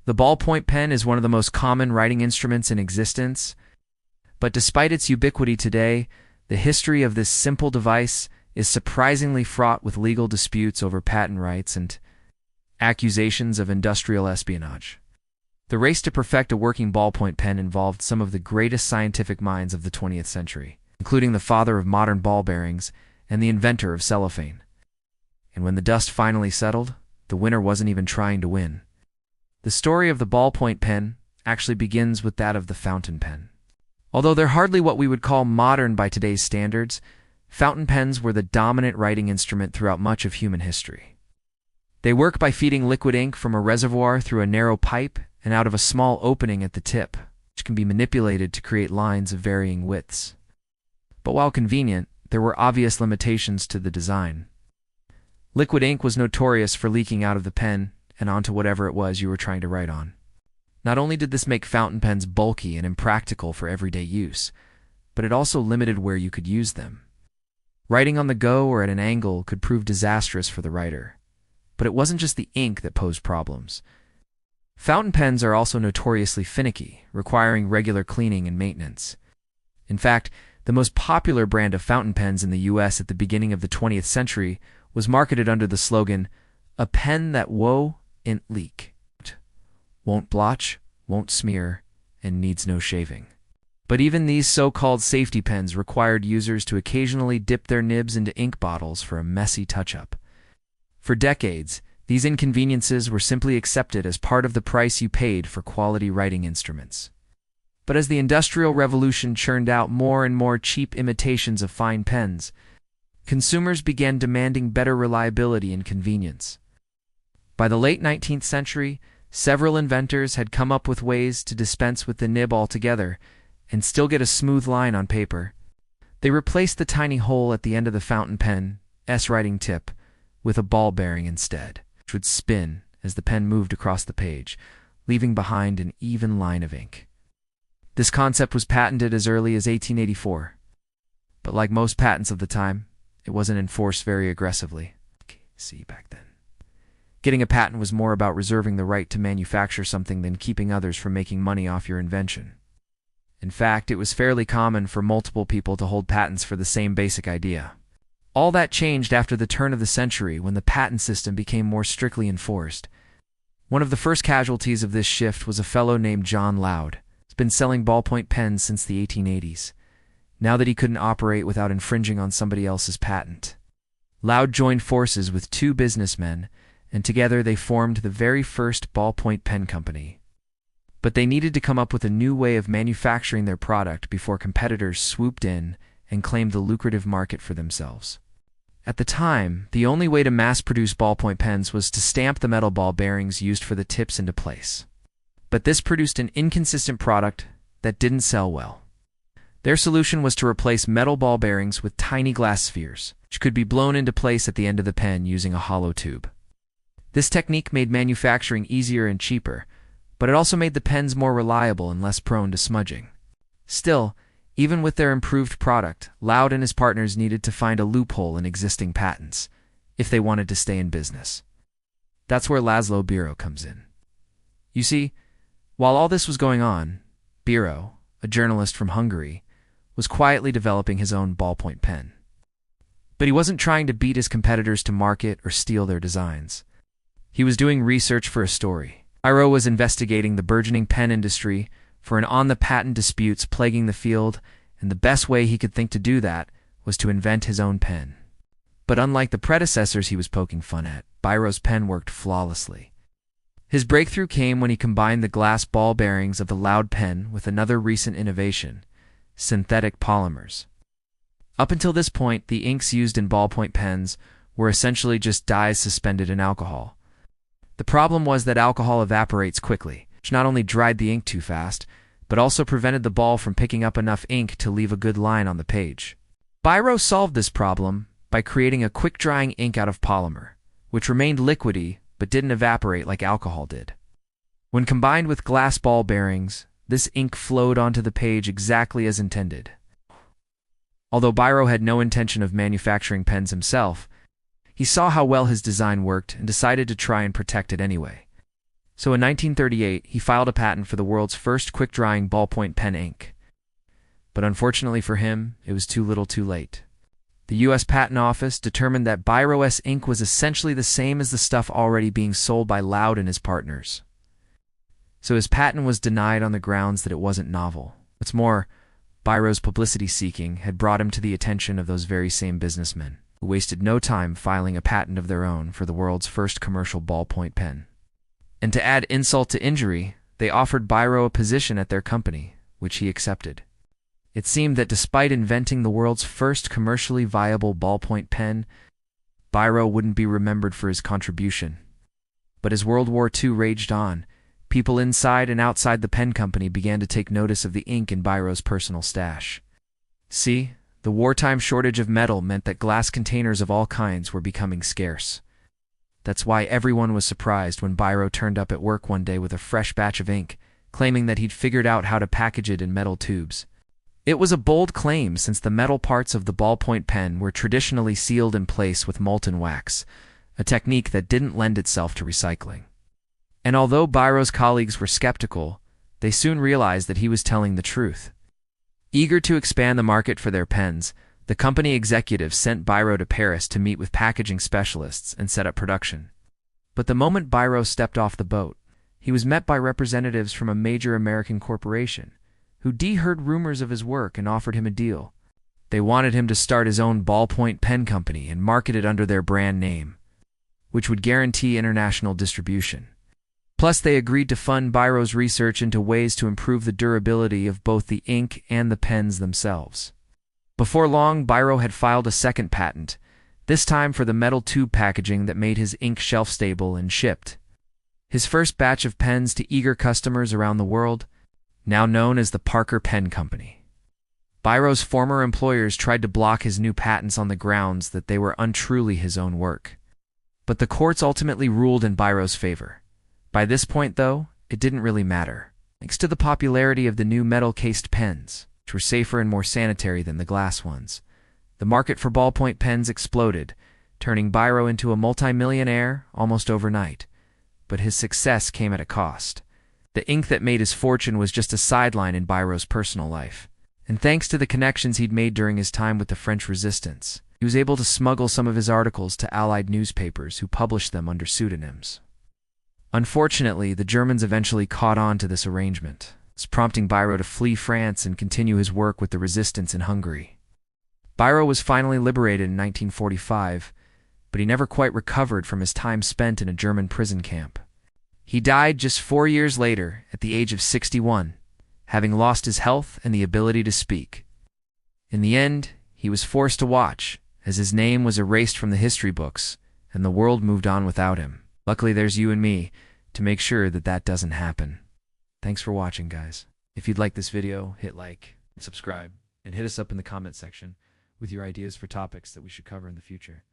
The ballpoint pen is one of the most common writing instruments in existence, but despite its ubiquity today, the history of this simple device is surprisingly fraught with legal disputes over patent rights and accusations of industrial espionage. The race to perfect a working ballpoint pen involved some of the greatest scientific minds of the 20th century, including the father of modern ball bearings and the inventor of cellophane. And when the dust finally settled, the winner wasn't even trying to win. The story of the ballpoint pen actually begins with that of the fountain pen. Although they're hardly what we would call modern by today's standards, fountain pens were the dominant writing instrument throughout much of human history. They work by feeding liquid ink from a reservoir through a narrow pipe and out of a small opening at the tip, which can be manipulated to create lines of varying widths. But while convenient, there were obvious limitations to the design. Liquid ink was notorious for leaking out of the pen and onto whatever it was you were trying to write on. Not only did this make fountain pens bulky and impractical for everyday use, but it also limited where you could use them. Writing on the go or at an angle could prove disastrous for the writer. But it wasn't just the ink that posed problems. Fountain pens are also notoriously finicky, requiring regular cleaning and maintenance. In fact, the most popular brand of fountain pens in the US at the beginning of the 20th century was marketed under the slogan, "A pen that won't leak, won't blotch, won't smear, and needs no shaving." But even these so-called safety pens required users to occasionally dip their nibs into ink bottles for a messy touch-up. For decades, these inconveniences were simply accepted as part of the price you paid for quality writing instruments. But as the Industrial Revolution churned out more and more cheap imitations of fine pens, consumers began demanding better reliability and convenience. By the late 19th century, several inventors had come up with ways to dispense with the nib altogether and still get a smooth line on paper. They replaced the tiny hole at the end of the fountain pen's writing tip with a ball bearing instead, which would spin as the pen moved across the page, leaving behind an even line of ink. This concept was patented as early as 1884, but like most patents of the time, it wasn't enforced very aggressively. See back then. Getting a patent was more about reserving the right to manufacture something than keeping others from making money off your invention. In fact, it was fairly common for multiple people to hold patents for the same basic idea. All that changed after the turn of the century when the patent system became more strictly enforced. One of the first casualties of this shift was a fellow named John Loud. He's been selling ballpoint pens since the 1880s. Now that he couldn't operate without infringing on somebody else's patent, Loud joined forces with two businessmen, and together they formed the very first ballpoint pen company. But they needed to come up with a new way of manufacturing their product before competitors swooped in and claimed the lucrative market for themselves. At the time, the only way to mass-produce ballpoint pens was to stamp the metal ball bearings used for the tips into place. But this produced an inconsistent product that didn't sell well. Their solution was to replace metal ball bearings with tiny glass spheres, which could be blown into place at the end of the pen using a hollow tube. This technique made manufacturing easier and cheaper, but it also made the pens more reliable and less prone to smudging. Still, even with their improved product, Loud and his partners needed to find a loophole in existing patents if they wanted to stay in business. That's where Laszlo Biro comes in. You see, while all this was going on, Biro, a journalist from Hungary, was quietly developing his own ballpoint pen. But he wasn't trying to beat his competitors to market or steal their designs. He was doing research for a story. Biro was investigating the burgeoning pen industry for an on-the-patent disputes plaguing the field, and the best way he could think to do that was to invent his own pen. But unlike the predecessors he was poking fun at, Biro's pen worked flawlessly. His breakthrough came when he combined the glass ball bearings of the Loud pen with another recent innovation, synthetic polymers. Up until this point, the inks used in ballpoint pens were essentially just dyes suspended in alcohol. The problem was that alcohol evaporates quickly, which not only dried the ink too fast, but also prevented the ball from picking up enough ink to leave a good line on the page. Biro solved this problem by creating a quick-drying ink out of polymer, which remained liquidy but didn't evaporate like alcohol did. When combined with glass ball bearings, this ink flowed onto the page exactly as intended. Although Biro had no intention of manufacturing pens himself, he saw how well his design worked and decided to try and protect it anyway. So in 1938, he filed a patent for the world's first quick-drying ballpoint pen ink. But unfortunately for him, it was too little too late. The U.S. Patent Office determined that Biro-S ink was essentially the same as the stuff already being sold by Loud and his partners. So his patent was denied on the grounds that it wasn't novel. What's more, Biro's publicity-seeking had brought him to the attention of those very same businessmen, who wasted no time filing a patent of their own for the world's first commercial ballpoint pen. And to add insult to injury, they offered Biro a position at their company, which he accepted. It seemed that despite inventing the world's first commercially viable ballpoint pen, Biro wouldn't be remembered for his contribution. But as World War II raged on, people inside and outside the pen company began to take notice of the ink in Biro's personal stash. See, the wartime shortage of metal meant that glass containers of all kinds were becoming scarce. That's why everyone was surprised when Biro turned up at work one day with a fresh batch of ink, claiming that he'd figured out how to package it in metal tubes. It was a bold claim since the metal parts of the ballpoint pen were traditionally sealed in place with molten wax, a technique that didn't lend itself to recycling. And although Biro's colleagues were skeptical, they soon realized that he was telling the truth. Eager to expand the market for their pens, the company executives sent Biro to Paris to meet with packaging specialists and set up production. But the moment Biro stepped off the boat, he was met by representatives from a major American corporation, who heard rumors of his work and offered him a deal. They wanted him to start his own ballpoint pen company and market it under their brand name, which would guarantee international distribution. Plus, they agreed to fund Biro's research into ways to improve the durability of both the ink and the pens themselves. Before long, Biro had filed a second patent, this time for the metal tube packaging that made his ink shelf-stable and shipped his first batch of pens to eager customers around the world, now known as the Parker Pen Company. Biro's former employers tried to block his new patents on the grounds that they were untruly his own work. But the courts ultimately ruled in Biro's favor. By this point, though, it didn't really matter, thanks to the popularity of the new metal-cased pens, which were safer and more sanitary than the glass ones. The market for ballpoint pens exploded, turning Biro into a multimillionaire almost overnight. But his success came at a cost. The ink that made his fortune was just a sideline in Biro's personal life. And thanks to the connections he'd made during his time with the French Resistance, he was able to smuggle some of his articles to Allied newspapers who published them under pseudonyms. Unfortunately, the Germans eventually caught on to this arrangement, prompting Biro to flee France and continue his work with the resistance in Hungary. Biro was finally liberated in 1945, but he never quite recovered from his time spent in a German prison camp. He died just 4 years later, at the age of 61, having lost his health and the ability to speak. In the end, he was forced to watch, as his name was erased from the history books, and the world moved on without him. Luckily, there's you and me to make sure that that doesn't happen. Thanks for watching, guys. If you'd like this video, hit like, and subscribe, and hit us up in the comment section with your ideas for topics that we should cover in the future.